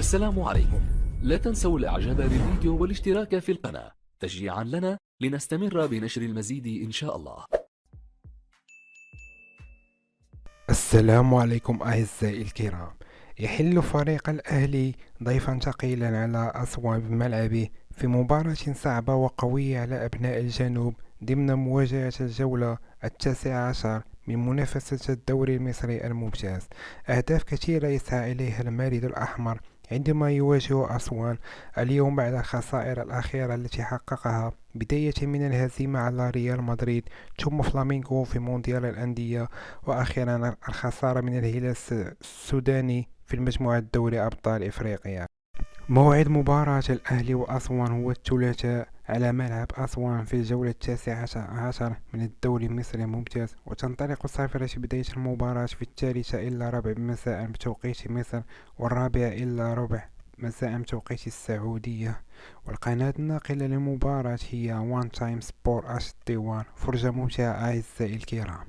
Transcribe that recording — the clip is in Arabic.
السلام عليكم. لا تنسوا الاعجاب بالفيديو والاشتراك في القناة تشجيعا لنا لنستمر بنشر المزيد إن شاء الله. السلام عليكم أعزائي الكرام. يحل فريق الأهلي ضيفا ثقيلا على أسوان بملعبه في مباراة صعبة وقوية على أبناء الجنوب ضمن مواجهة الجولة 19 من منافسة الدوري المصري الممتاز. أهداف كثيرة يسعى إليها المارد الأحمر عندما يواجه أسوان اليوم بعد الخسائر الأخيرة التي حققها، بداية من الهزيمة على ريال مدريد ثم فلامينغو في مونديال الأندية، وأخيرا الخسارة من الهلال السوداني في المجموعة دوري أبطال إفريقيا. موعد مباراة الأهلي وأسوان هو الثلاثاء على ملعب أسوان في الجولة 19 من الدوري المصري الممتاز، وتنطلق صافرة بداية المباراة في 1:03 مساء بتوقيت مصر، و1:45 مساء بتوقيت السعودية. والقناة الناقلة للمباراة هي وان تايم سبور HD1. فرجة ممتعة أعزائي الكرام.